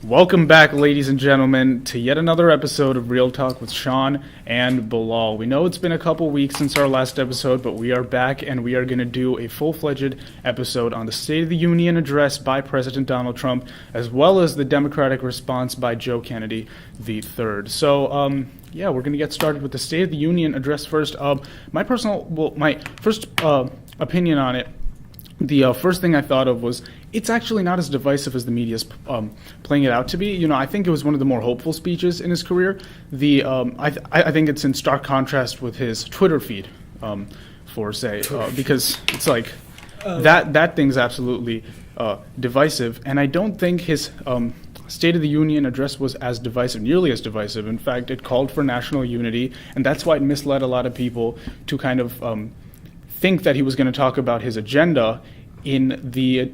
Welcome back, ladies and gentlemen, to yet another episode of Real Talk with Shan and Bilal. We know it's been a couple weeks since our last episode, but we are back and we are going to do a full-fledged episode on the State of the Union address by President Donald Trump, as well as the Democratic response by Joe Kennedy III. So, we're going to get started with the State of the Union address first. My first opinion on it, the first thing I thought of was it's actually not as divisive as the media is playing it out to be. You know, I think it was one of the more hopeful speeches in his career. I think it's in stark contrast with his Twitter feed, because it's like that thing's absolutely divisive, and I don't think his State of the Union address was nearly as divisive. In fact, it called for national unity, and that's why it misled a lot of people to kind of think that he was going to talk about his agenda in the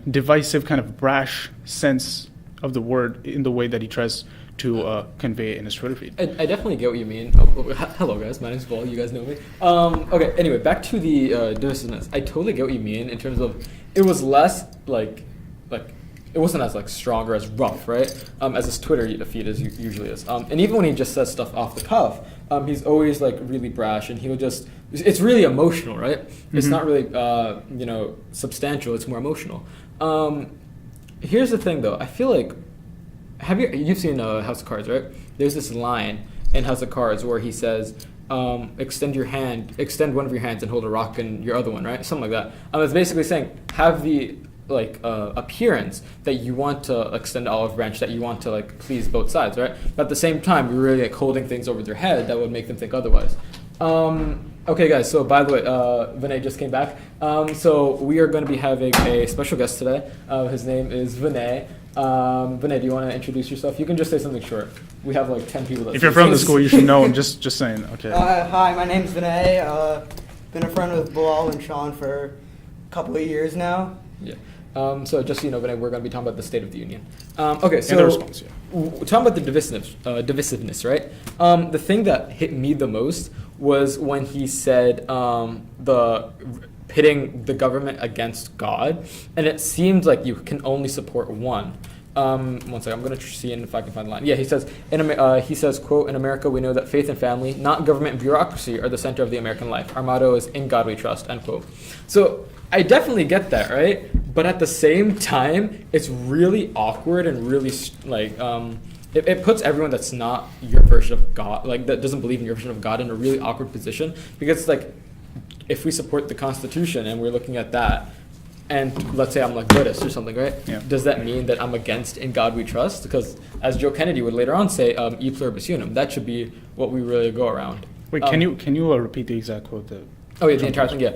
divisive, kind of brash sense of the word, in the way that he tries to convey it in his Twitter feed. I definitely get what you mean. Hello, guys. My name's Paul. You guys know me. Okay, anyway, back to the divisiveness. I totally get what you mean in terms of it was less like it wasn't as strong or as rough, right? As his Twitter feed usually is. And even when he just says stuff off the cuff, he's always really brash, and he'll just. It's really emotional, right? Mm-hmm. It's not really substantial. It's more emotional. Here's the thing, though. I feel like you've seen House of Cards, right? There's this line in House of Cards where he says, extend one of your hands and hold a rock in your other one, right? Something like that. It's basically saying have the appearance that you want to extend the olive branch, that you want to please both sides, right? But at the same time, you're really holding things over their head that would make them think otherwise. Okay, guys, so by the way, Vinay just came back. So we are going to be having a special guest today. His name is Vinay. Vinay, do you want to introduce yourself? You can just say something short. We have 10 people. If you're from the school, you should know. I'm just saying. Okay. Hi, my name's Vinay. Been a friend with Bilal and Shan for a couple of years now. Yeah. So just so you know, Vinay, we're going to be talking about the State of the Union. Okay, so and the response, talking about the divisiveness, right? The thing that hit me the most was when he said the pitting the government against God, and it seems like you can only support one. One second, I'm going to see if I can find the line. Yeah, he says, quote, "In America, we know that faith and family, not government and bureaucracy, are the center of the American life. Our motto is, in God we trust," end quote. So I definitely get that, right? But at the same time, it's really awkward and really it puts everyone that's not your version of God, that doesn't believe in your version of God, in a really awkward position, because if we support the Constitution and we're looking at that, and let's say I'm Buddhist or something, right? Yeah. Does that mean that I'm against "in God we trust"? Because as Joe Kennedy would later on say, "E pluribus unum." That should be what we really go around. Wait, can you repeat the exact quote? Oh yeah, the entire thing. Yeah.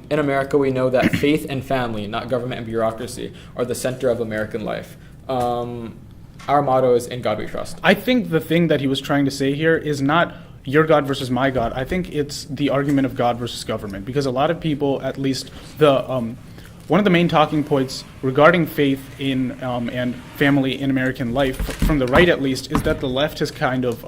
In America, we know that faith and family, not government and bureaucracy, are the center of American life. Our motto is, in God we trust. I think the thing that he was trying to say here is not your God versus my God. I think it's the argument of God versus government, because a lot of people, at least one of the main talking points regarding faith in and family in American life, from the right at least, is that the left has kind of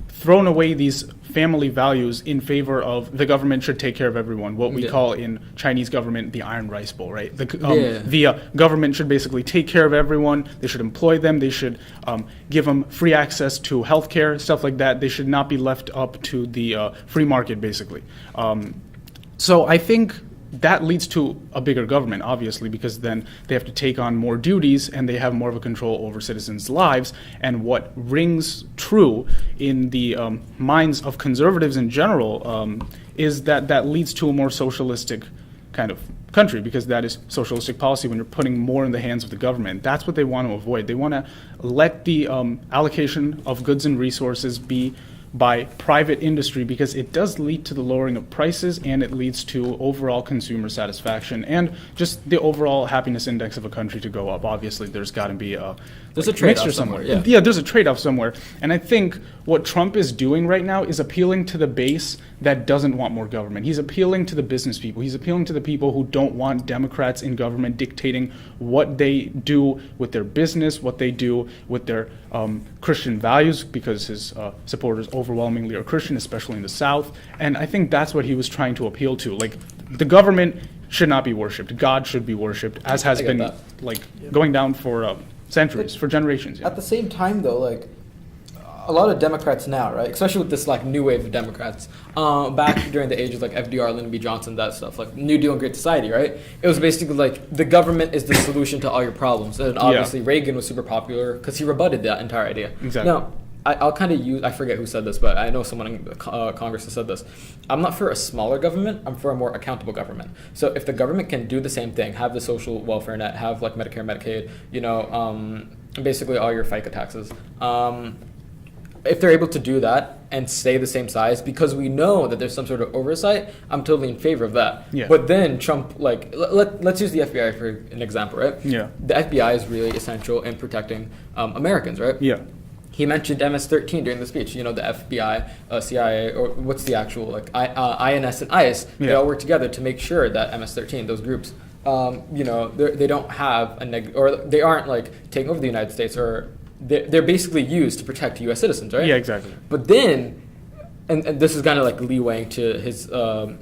thrown away these family values in favor of the government should take care of everyone, what we call in Chinese government the iron rice bowl, right? The government should basically take care of everyone. They should employ them. They should give them free access to healthcare, stuff like that. They should not be left up to the free market, basically. So I think that leads to a bigger government, obviously, because then they have to take on more duties and they have more of a control over citizens' lives. And what rings true in the minds of conservatives in general is that leads to a more socialistic kind of country, because that is socialistic policy when you're putting more in the hands of the government. That's what they want to avoid. They want to let the allocation of goods and resources be by private industry, because it does lead to the lowering of prices, and it leads to overall consumer satisfaction and just the overall happiness index of a country to go up. Obviously, there's got to be a trade-off somewhere. Yeah, there's a trade-off somewhere. And I think what Trump is doing right now is appealing to the base that doesn't want more government. He's appealing to the business people. He's appealing to the people who don't want Democrats in government dictating what they do with their business, what they do with their Christian values, because his supporters overwhelmingly are Christian, especially in the South. And I think that's what he was trying to appeal to. The government should not be worshipped. God should be worshipped, as has been going down for centuries, for generations. Yeah. At the same time, though, like a lot of Democrats now, right, especially with this like new wave of Democrats, back during the age of like FDR, Lyndon B. Johnson, that stuff, like New Deal and Great Society, right? It was basically like the government is the solution to all your problems, and obviously Reagan was super popular because he rebutted that entire idea. Exactly. Now, I'll kind of use, I forget who said this, but I know someone in Congress has said this. I'm not for a smaller government, I'm for a more accountable government. So if the government can do the same thing, have the social welfare net, have like Medicare, Medicaid, basically all your FICA taxes, if they're able to do that and stay the same size, because we know that there's some sort of oversight, I'm totally in favor of that. Yeah. But then Trump, like, let's use the FBI for an example, right? Yeah. The FBI is really essential in protecting Americans, right? Yeah. He mentioned MS-13 during the speech. You know, the FBI, CIA, or what's the actual, like, INS and ICE, they all work together to make sure that MS-13, those groups, they don't have or they aren't, like, taking over the United States, or they're basically used to protect U.S. citizens, right? Yeah, exactly. But then, and this is kind of like leewaying to his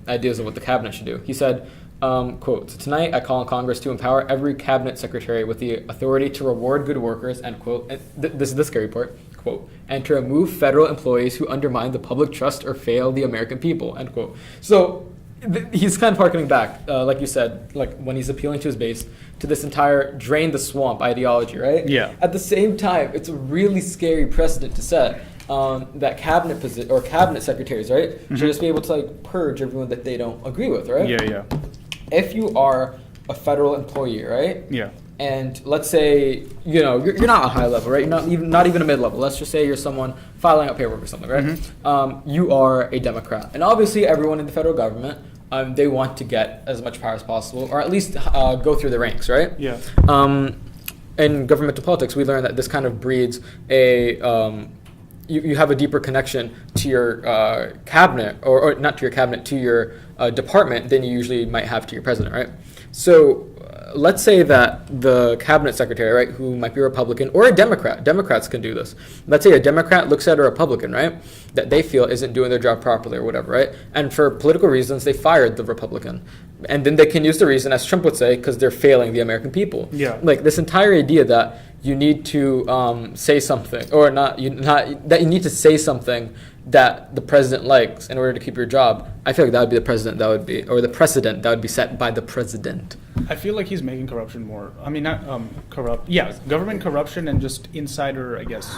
ideas of what the cabinet should do. He said, quote, "So tonight I call on Congress to empower every cabinet secretary with the authority to reward good workers," end quote. And this is the scary part, quote, "and to remove federal employees who undermine the public trust or fail the American people," end quote. So he's kind of harkening back, like you said, like when he's appealing to his base, to this entire drain the swamp ideology, right? Yeah. At the same time, it's a really scary precedent to set. That cabinet secretaries, right, should just be able to like purge everyone that they don't agree with, right? Yeah. If you are a federal employee, right? Yeah. And let's say you're not a high level, right? You're not even a mid level. Let's just say you're someone filing out paperwork or something, right? You are a Democrat, and obviously everyone in the federal government, they want to get as much power as possible, or at least go through the ranks, right? Yeah. In governmental politics, we learn that this kind of breeds a you have a deeper connection to your cabinet, or not to your cabinet, to your department than you usually might have to your president, right? So let's say that the cabinet secretary, right, who might be a Republican or a Democrat, Democrats can do this. Let's say a Democrat looks at a Republican, right, that they feel isn't doing their job properly or whatever, right? And for political reasons, they fired the Republican. And then they can use the reason, as Trump would say, because they're failing the American people. Yeah. Like this entire idea that you need to say something, or that you need to say something that the president likes in order to keep your job. I feel like that would be the precedent that would be set by the president. I feel like he's making corruption more. I mean, not corrupt. Yeah, government corruption and just insider, I guess,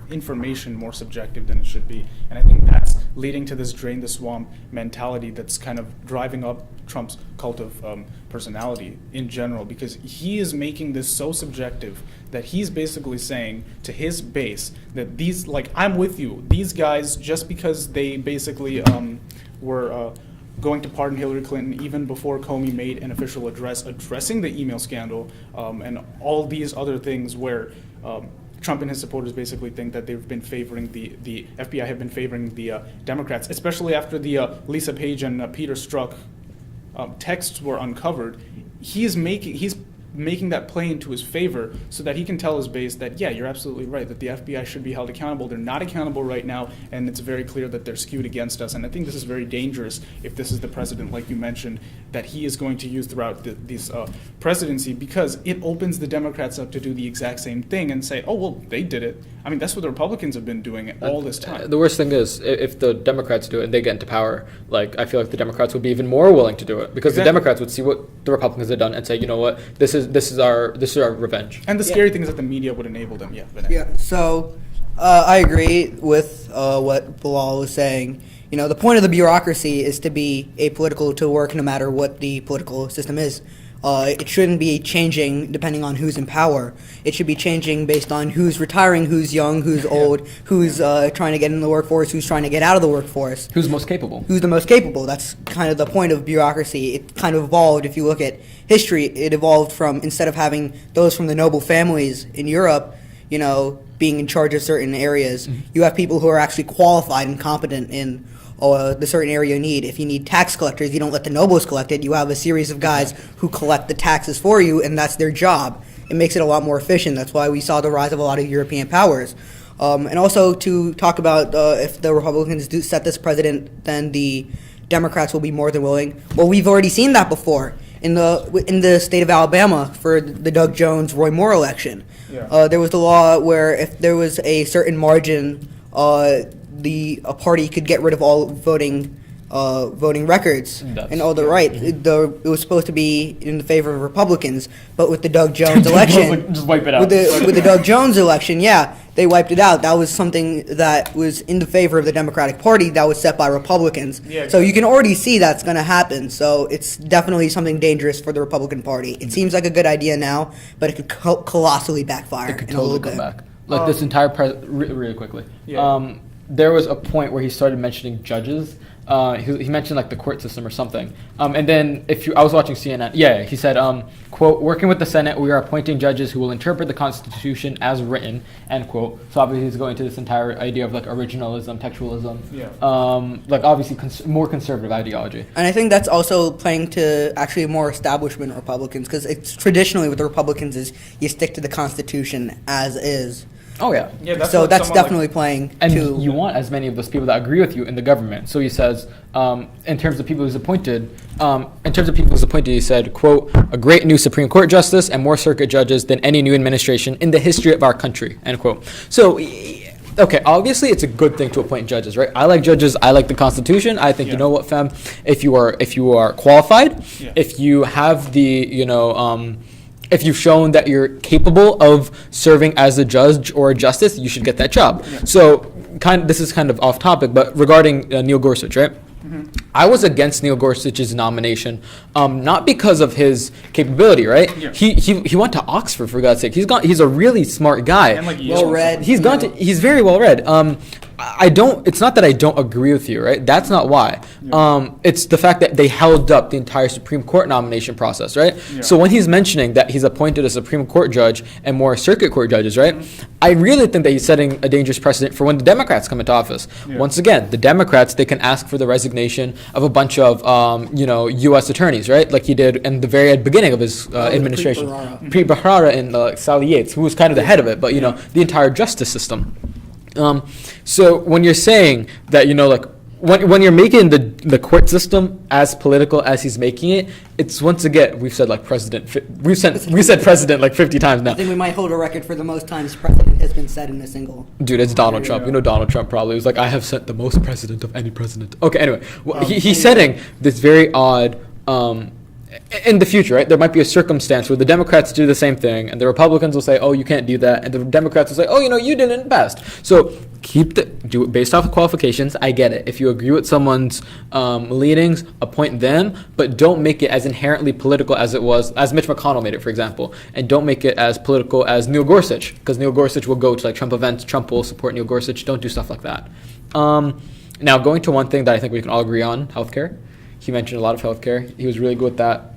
information more subjective than it should be. And I think that's leading to this drain the swamp mentality that's kind of driving up Trump's cult of personality in general, because he is making this so subjective that he's basically saying to his base that these, like, I'm with you. These guys, just because they basically were going to pardon Hillary Clinton even before Comey made an official address addressing the email scandal and all these other things where Trump and his supporters basically think that they've been favoring the FBI have been favoring the Democrats, especially after the Lisa Page and Peter Strzok texts were uncovered. He's making that play into his favor so that he can tell his base that, yeah, you're absolutely right, that the FBI should be held accountable. They're not accountable right now, and it's very clear that they're skewed against us. And I think this is very dangerous if this is the president, like you mentioned, that he is going to use throughout this presidency, because it opens the Democrats up to do the exact same thing and say, oh, well, they did it. I mean, that's what the Republicans have been doing all this time. The worst thing is, if the Democrats do it and they get into power, like, I feel like the Democrats would be even more willing to do it, because the Democrats would see what the Republicans have done and say, you know what, this is our revenge. And the scary thing is that the media would enable them. Yeah. Vinay. Yeah. So I agree with what Bilal was saying. You know, the point of the bureaucracy is to be apolitical, to work no matter what the political system is. It shouldn't be changing depending on who's in power. It should be changing based on who's retiring, who's young, who's old, who's trying to get in the workforce, who's trying to get out of the workforce. Who's most capable? Who's the most capable. That's kind of the point of bureaucracy. It kind of evolved. If you look at history, it evolved from, instead of having those from the noble families in Europe, you know, being in charge of certain areas, you have people who are actually qualified and competent in the certain area you need. If you need tax collectors, you don't let the nobles collect it. You have a series of guys who collect the taxes for you, and that's their job. It makes it a lot more efficient. That's why we saw the rise of a lot of European powers. And also to talk about if the Republicans do set this president, then the Democrats will be more than willing. Well, we've already seen that before. in the state of Alabama for the Doug Jones Roy Moore election. Yeah. There was the law where if there was a certain margin, a party could get rid of all voting records and all the it was supposed to be in the favor of Republicans, but with the Doug Jones election, just wipe it out. With the Doug Jones election, they wiped it out. That was something that was in the favor of the Democratic Party that was set by Republicans. Yeah, so you can already see that's going to happen. So it's definitely something dangerous for the Republican Party. It seems like a good idea now, but it could colossally backfire It could in a little totally bit. come back. Like this entire really quickly. Yeah. There was a point where he started mentioning judges. He mentioned like the court system or something. And then I was watching CNN. Yeah, he said, quote, working with the Senate, we are appointing judges who will interpret the Constitution as written, end quote. So obviously he's going to this entire idea of like originalism, textualism. Yeah. Like obviously more conservative ideology. And I think that's also playing to actually more establishment Republicans, because it's traditionally with the Republicans is you stick to the Constitution as is. Oh yeah. Yeah, So that's someone definitely playing And to. you want as many of those people that agree with you in the government. So he says, in terms of people who's appointed, he said, quote, a great new Supreme Court justice and more circuit judges than any new administration in the history of our country, end quote. So, okay, obviously it's a good thing to appoint judges, right? I like judges. I like the Constitution. I think, you know what, fam, if you are qualified, if you have the, if you've shown that you're capable of serving as a judge or a justice, you should get that job. Yeah. So, this is kind of off topic, but regarding Neil Gorsuch, right? Mm-hmm. I was against Neil Gorsuch's nomination, not because of his capability, right? Yeah. He went to Oxford, for God's sake. He's a really smart guy. And well read. He's very well read. It's not that I don't agree with you, right? That's not why. Yeah. It's the fact that they held up the entire Supreme Court nomination process, right? Yeah. So when he's mentioning that he's appointed a Supreme Court judge and more circuit court judges, right? Mm-hmm. I really think that he's setting a dangerous precedent for when the Democrats come into office. Yeah. Once again, the Democrats, they can ask for the resignation of a bunch of, U.S. attorneys, right? Like he did in the very beginning of his administration. Preet Bharara and Sally Yates, who was kind of the head of it, but, the entire justice system. So when you're saying that, when you're making the court system as political as he's making it, it's once again, we've said president like 50 times now. I think we might hold a record for the most times president has been said in a single. Dude, it's Donald Trump. Donald Trump probably was like, I have said the most president of any president. Okay, anyway, he's setting this very odd. In the future, right, there might be a circumstance where the Democrats do the same thing, and the Republicans will say, "Oh, you can't do that," and the Democrats will say, "Oh, you did it in the past." So do it based off of qualifications. I get it. If you agree with someone's leanings, appoint them, but don't make it as inherently political as it was, as Mitch McConnell made it, for example, and don't make it as political as Neil Gorsuch, because Neil Gorsuch will go to like Trump events. Trump will support Neil Gorsuch. Don't do stuff like that. Now, going to one thing that I think we can all agree on, healthcare. He mentioned a lot of healthcare. He was really good with that.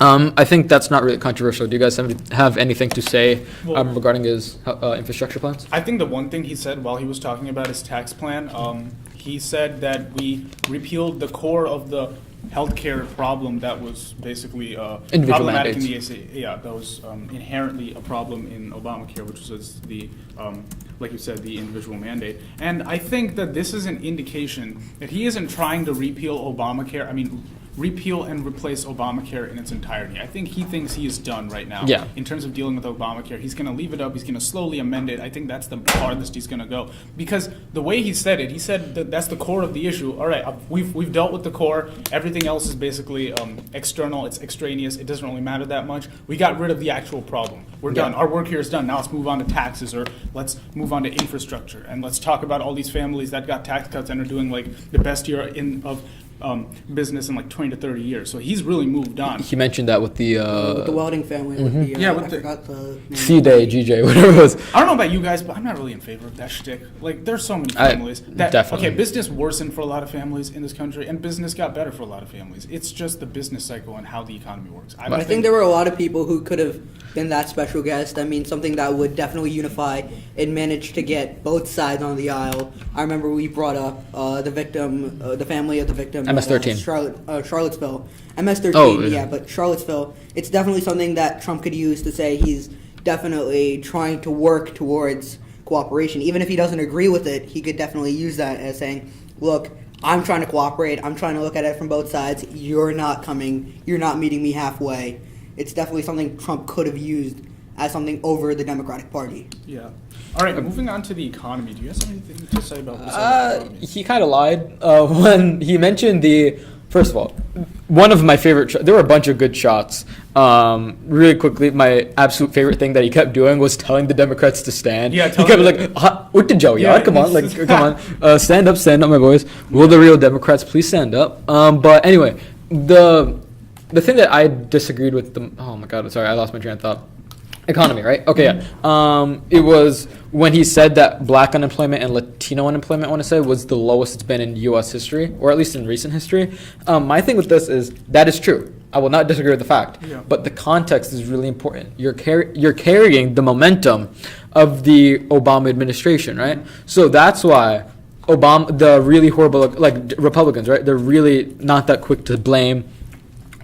I think that's not really controversial. Do you guys have anything to say regarding his infrastructure plans? I think the one thing he said while he was talking about his tax plan, he said that we repealed the core of the healthcare problem that was basically problematic in the that was inherently a problem in Obamacare, which was the like you said, the individual mandate. And I think that this is an indication that he isn't trying to repeal Obamacare. I mean, repeal and replace Obamacare in its entirety. I think he thinks he is done right now. Yeah. In terms of dealing with Obamacare, he's going to leave it up. He's going to slowly amend it. I think that's the farthest he's going to go, because the way he said it, he said that that's the core of the issue. All right, we've dealt with the core. Everything else is basically external. It's extraneous. It doesn't really matter that much. We got rid of the actual problem. We're done. Our work here is done. Now let's move on to taxes, or let's move on to infrastructure, and let's talk about all these families that got tax cuts and are doing like the best year of business in like 20 to 30 years. So he's really moved on. He mentioned that with the Welding family. Mm-hmm. I forgot the name. C-Day, GJ, whatever it was. I don't know about you guys, but I'm not really in favor of that shtick. Like, there's so many families that definitely. Okay, business worsened for a lot of families in this country, and business got better for a lot of families. It's just the business cycle and how the economy works. I think there were a lot of people who could have been that special guest. I mean, something that would definitely unify and manage to get both sides on the aisle. I remember we brought up the victim, the family of the victim. MS-13. Charlottesville. MS-13, oh, yeah, but Charlottesville. It's definitely something that Trump could use to say he's definitely trying to work towards cooperation. Even if he doesn't agree with it, he could definitely use that as saying, look, I'm trying to cooperate. I'm trying to look at it from both sides. You're not coming. You're not meeting me halfway. It's definitely something Trump could have used as something over the Democratic Party. Yeah. All right, moving on to the economy. Do you guys have anything to say about the economy? He kind of lied when he mentioned the. First of all, one of my favorite. There were a bunch of good shots. Really quickly, my absolute favorite thing that he kept doing was telling the Democrats to stand. Yeah, he kept like, "What did Joe? Yeah, Come on, like, come on, stand up, my boys. Will the real Democrats please stand up?" But anyway, the thing that I disagreed with oh my god, sorry, I lost my train of thought. Economy, right? Okay, yeah. It was when he said that black unemployment and Latino unemployment, I want to say, was the lowest it's been in U.S. history, or at least in recent history. My thing with this is that is true. I will not disagree with the fact, but the context is really important. You're carrying the momentum of the Obama administration, right? So that's why the really horrible, like Republicans, right? They're really not that quick to blame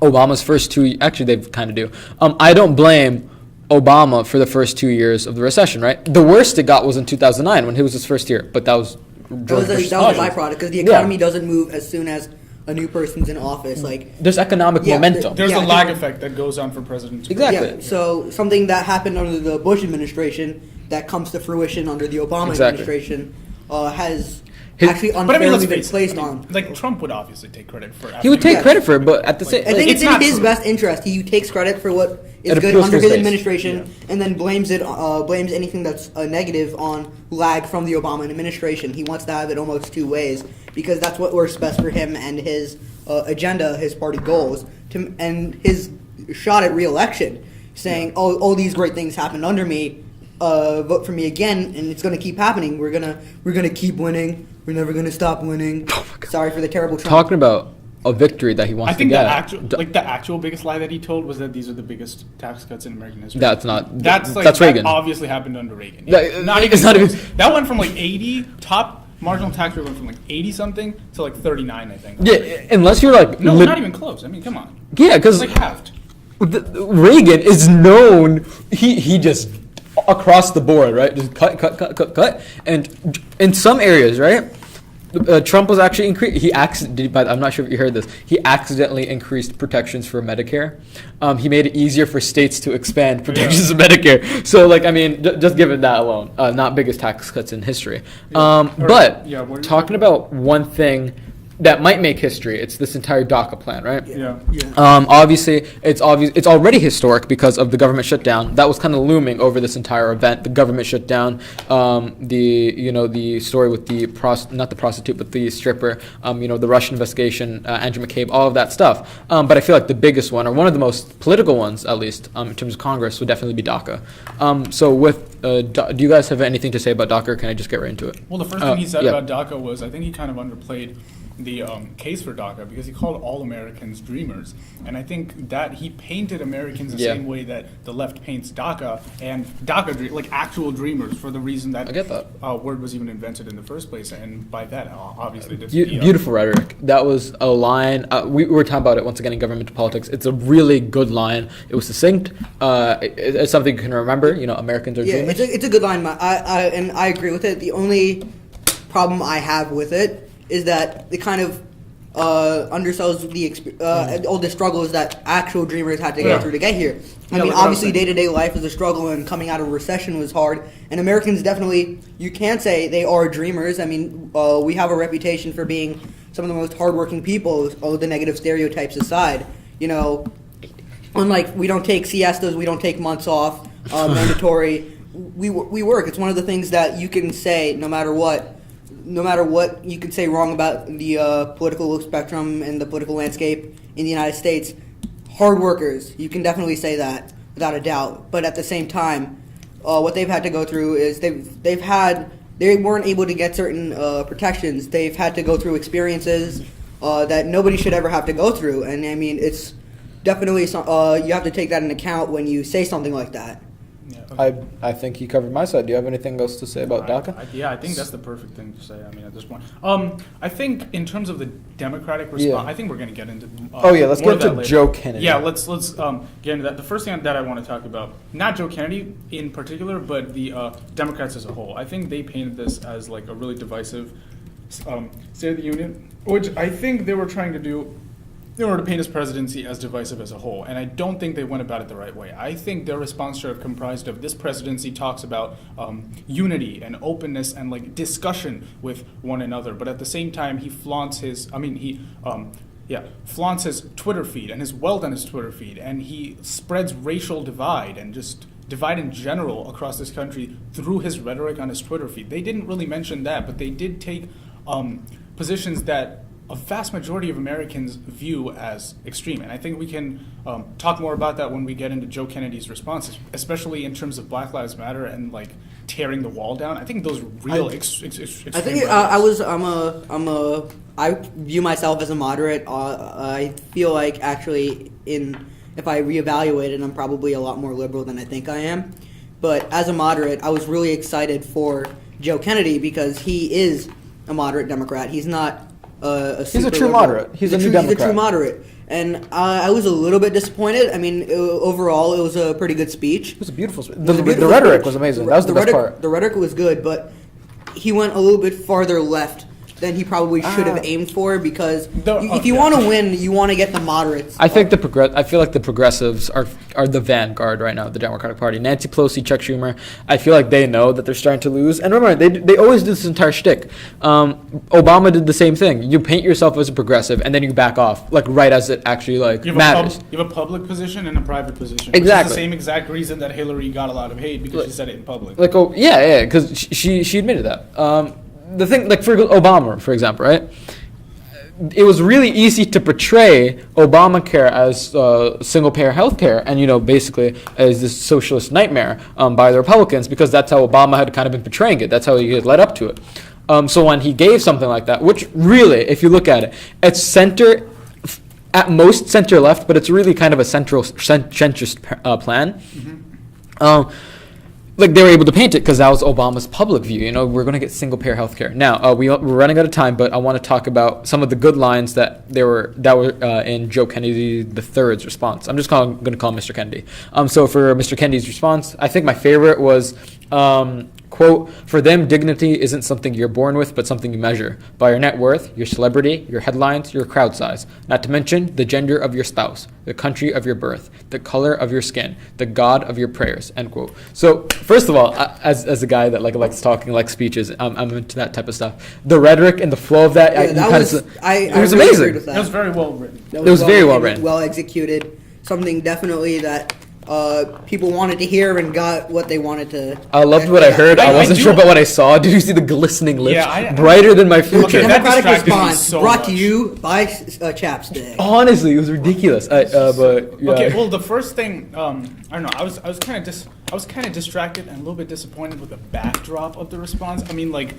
Obama's first two. Actually, they kind of do. I don't blame Obama for the first 2 years of the recession, right? The worst it got was in 2009 when it was his first year, but that was That was a byproduct because the economy doesn't move as soon as a new person's in office. Like there's economic momentum. There's a lag effect that goes on for presidents. Exactly. Yeah, so something that happened under the Bush administration that comes to fruition under the Obama administration has actually unfairly been placed on. Like Trump would obviously take credit for. He would take credit for it, but at the same, I think it's in his true. best interest. He takes credit for what is It good appeals under to his his base. administration, and then blames anything that's negative on lag from the Obama administration. He wants to have it almost two ways because that's what works best for him and his agenda, his party goals, and his shot at re-election, saying, "Oh, all these great things happened under me. Vote for me again, and it's going to keep happening. We're gonna keep winning. We're never going to stop winning." Sorry for the terrible Trump. talking about a victory that he wants I think to the get. actual biggest lie that he told was that these are the biggest tax cuts in American history. That's not. That's Reagan. That obviously happened under Reagan. That- not it's even not close. even- That went from like 80 top marginal tax rate went from like 80 something to like 39, I think. Yeah, unless you're like No, not even close. I mean, come on. Yeah, because It's like halved. Reagan is known. He just across the board, right? Just cut, and in some areas, right? Trump was actually I'm not sure if you heard this. He accidentally increased protections for Medicare. He made it easier for states to expand protections of Medicare. So, like, I mean, just given that alone, not biggest tax cuts in history. But talking about one thing that might make history, it's this entire DACA plan, right? Yeah. Obviously, it's already historic because of the government shutdown. That was kind of looming over this entire event. The government shutdown, the story with not the prostitute, but the stripper, the Russian investigation, Andrew McCabe, all of that stuff. But I feel like the biggest one, or one of the most political ones, at least in terms of Congress, would definitely be DACA. So with do you guys have anything to say about DACA, or can I just get right into it? Well, the first thing he said about DACA was, I think he kind of underplayed the case for DACA because he called all Americans dreamers, and I think that he painted Americans the same way that the left paints DACA and DACA like actual dreamers, for the reason that I get that word was even invented in the first place, and by that obviously beautiful rhetoric. That was a line we were talking about it once again in government politics. It's a really good line. It was succinct. It's something you can remember. Americans are dreamers. It's a good line. I agree with it. The only problem I have with it is that it kind of undersells all the struggles that actual dreamers had to go through to get here. I mean, obviously, day-to-day life is a struggle, and coming out of a recession was hard. And Americans definitely, you can't say they are dreamers. I mean, we have a reputation for being some of the most hardworking people, all the negative stereotypes aside. Unlike we don't take siestas, we don't take months off, mandatory. We work. It's one of the things that you can say no matter what you can say wrong about the political spectrum and the political landscape in the United States, hard workers, you can definitely say that without a doubt. But at the same time, what they've had to go through is they weren't able to get certain protections. They've had to go through experiences that nobody should ever have to go through. And I mean, it's definitely you have to take that into account when you say something like that. I think you covered my side. Do you have anything else to say about DACA? I think that's the perfect thing to say. I mean, at this point, I think in terms of the Democratic response, I think we're going to get into. Let's get into Joe Kennedy. Yeah, let's get into that. The first thing that I want to talk about, not Joe Kennedy in particular, but the Democrats as a whole. I think they painted this as like a really divisive State of the Union, which I think they were trying to do in order to paint his presidency as divisive as a whole. And I don't think they went about it the right way. I think their response should have comprised of this presidency talks about unity and openness and like discussion with one another. But at the same time, he flaunts his, flaunts his Twitter feed and his wealth on his Twitter feed. And he spreads racial divide and just divide in general across this country through his rhetoric on his Twitter feed. They didn't really mention that, but they did take positions that a vast majority of Americans view as extreme. And I think we can talk more about that when we get into Joe Kennedy's responses, especially in terms of Black Lives Matter and like tearing the wall down. I think those real extreme. I think I view myself as a moderate. I feel like actually if I reevaluate it, I'm probably a lot more liberal than I think I am. But as a moderate, I was really excited for Joe Kennedy because he is a moderate Democrat. He's not he's a true moderate. He's a new Democrat. He's a true moderate. And I was a little bit disappointed. I mean, overall, it was a pretty good speech. It was a beautiful speech. The rhetoric was amazing. That was the best part. The rhetoric was good, but he went a little bit farther left than he probably should have aimed for because if you want to win, you want to get the moderates. I think I feel like the progressives are the vanguard right now of the Democratic Party. Nancy Pelosi, Chuck Schumer, I feel like they know that they're starting to lose. And remember, they always do this entire shtick. Obama did the same thing. You paint yourself as a progressive, and then you back off, like right as it actually matters. You have a public position and a private position. Exactly. Which is the same exact reason that Hillary got a lot of hate because she said it in public. Because she admitted that. The thing, like for Obama, for example, right? It was really easy to portray Obamacare as single-payer health care and, basically as this socialist nightmare by the Republicans because that's how Obama had kind of been portraying it. That's how he had led up to it. So when he gave something like that, which really, if you look at it, it's center, at most center-left, but it's really kind of a centrist plan. Mm-hmm. They were able to paint it because that was Obama's public view. We're going to get single-payer health care. Now, we're running out of time, but I want to talk about some of the good lines that were in Joe Kennedy III's response. I'm just going to call him Mr. Kennedy. So for Mr. Kennedy's response, I think my favorite was, quote, "For them, dignity isn't something you're born with, but something you measure by your net worth, your celebrity, your headlines, your crowd size, not to mention the gender of your spouse, the country of your birth, the color of your skin, the God of your prayers," end quote. So first of all, as a guy that likes talking, like speeches, I'm into that type of stuff. The rhetoric and the flow of that, it was really amazing. It was very well written. It was very well written. Well executed. Something definitely that people wanted to hear and got what they wanted to. I loved what I heard. I wasn't sure about what I saw. Did you see the glistening lips? Brighter than my future. Okay, Democratic distracted me response so brought much. to you by Chapstick. Honestly, it was ridiculous. But yeah. Okay, well, the first thing, I don't know. I was kind of distracted and a little bit disappointed with the backdrop of the response. I mean, like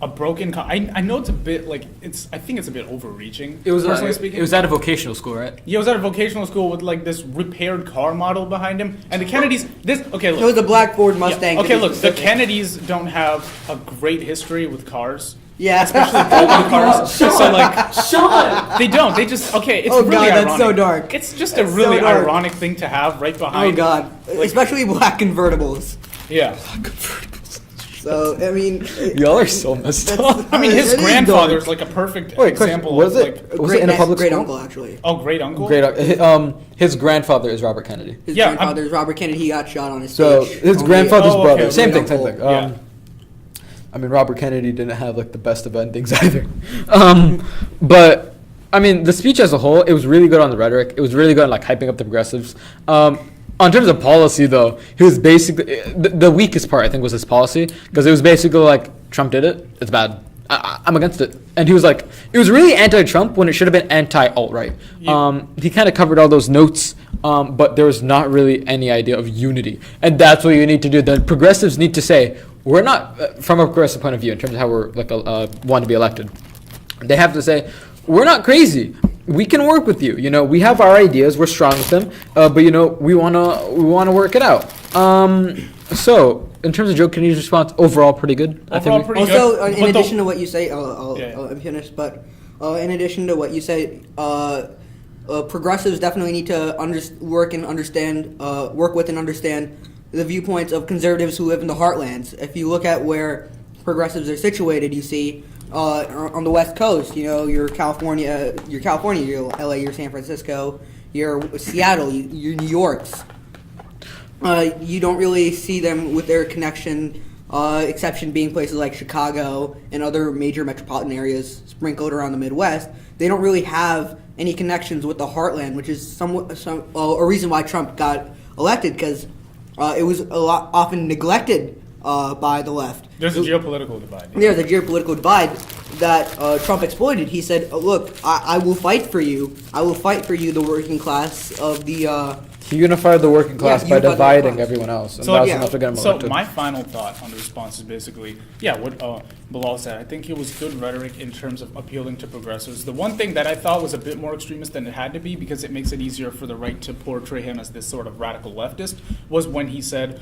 a broken. I know it's a bit like I think it's a bit overreaching. It was personally speaking. It was at a vocational school, right? Yeah, it was at a vocational school with like this repaired car model behind him, and the Kennedys. Look. It was a black Ford Mustang. Yeah, okay, look, the Kennedys don't have a great history with cars. Yeah, especially broken cars. Sean, So like, Sean! they don't. They just okay. It's Oh, really God, ironic. that's so dark. It's just a really so dark. ironic thing to have right Oh behind. God, especially black convertibles. Yeah. So I mean, Y'all are so messed up. I mean, his It is grandfather's like a perfect example. Was of, it? Like, Was it in a public great school? uncle actually. oh, great uncle. His grandfather is Robert Kennedy. His Yeah, grandfather is Robert Kennedy. He got shot on his So stage. his Only- grandfather's Oh, brother, okay, same great thing. uncle. Yeah. I mean, Robert Kennedy didn't have like the best of endings either. But I mean, the speech as a whole, it was really good on the rhetoric. It was really good on like hyping up the progressives. On terms of policy, though, he was basically the weakest part. I think was his policy because it was basically like Trump did it. It's bad. I'm against it. And he was like, it was really anti-Trump when it should have been anti-alt-right. Yeah. He kind of covered all those notes, but there was not really any idea of unity. And that's what you need to do. The progressives need to say, we're not, from a progressive point of view, in terms of how we're like want to be elected, they have to say, we're not crazy. We can work with you. We have our ideas. We're strong with them. But we wanna work it out. So in terms of Joe Kennedy's response, overall pretty good. Overall pretty Also, good. in But addition to what you say, I'll Yeah. finish. But in addition to what you say, progressives definitely need to work with and understand the viewpoints of conservatives who live in the heartlands. If you look at where progressives are situated, you see on the West Coast, your California, your LA, your San Francisco, your Seattle, your New Yorks. You don't really see them with their connection, exception being places like Chicago and other major metropolitan areas sprinkled around the Midwest. They don't really have any connections with the heartland, which is a reason why Trump got elected, because it was often neglected by the left. There's a geopolitical divide. There's a geopolitical divide that Trump exploited. He said, "Look, I will fight for you. I will fight for you, the working class of the." He unified the working class by unified the dividing working class. everyone else, and So, that was yeah. enough to get him So elected. my final thought on the response is basically, what Bilal said. I think it was good rhetoric in terms of appealing to progressives. The one thing that I thought was a bit more extremist than it had to be, because it makes it easier for the right to portray him as this sort of radical leftist, was when he said,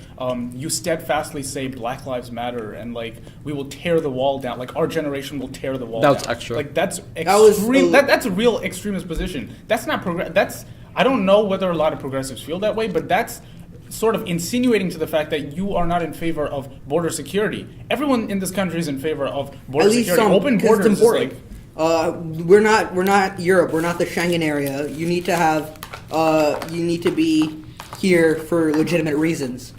you steadfastly say Black Lives Matter, and like, we will tear the wall down, like our generation will tear the wall down. That was extra. Like that's was extreme. a- That's a real extremist position. That's not that's. I don't know whether a lot of progressives feel that way, but that's sort of insinuating to the fact that you are not in favor of border security. Everyone in this country is in favor of border At least security. Open 'cause it's borders is important. like, We're not Europe. We're not the Schengen area. You need to have. You need to be here for legitimate reasons.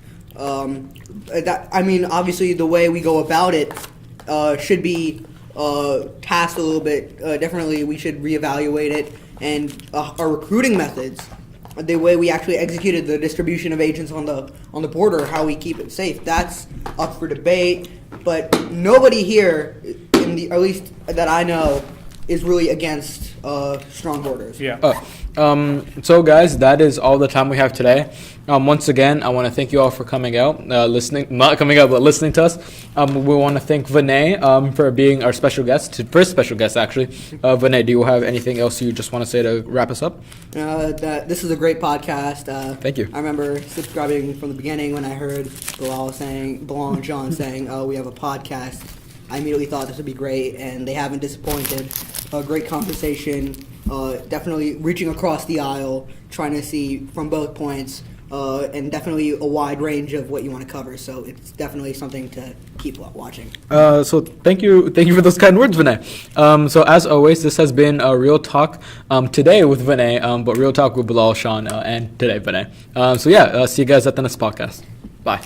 Obviously, the way we go about it should be tasked a little bit differently. We should reevaluate it, and our recruiting methods, the way we actually executed the distribution of agents on the border, how we keep it safe. That's up for debate. But nobody here, at least that I know, is really against strong borders. yeah. So guys, that is all the time we have today. Once again, I want to thank you all for coming out, not coming out, but listening to us. We want to thank Vinay for being our special guest, first special guest actually. Vinay, do you have anything else you just want to say to wrap us up? That this is a great podcast. Thank you. I remember subscribing from the beginning when I heard Bilal and Sean saying, "Oh, we have a podcast." I immediately thought this would be great, and they haven't disappointed. A great conversation, definitely reaching across the aisle, trying to see from both points, and definitely a wide range of what you want to cover. So it's definitely something to keep watching. So thank you for those kind words, Vinay. So as always, this has been a Real Talk today with Vinay, but Real Talk with Bilal, Sean, and today Vinay. See you guys at the next podcast. Bye.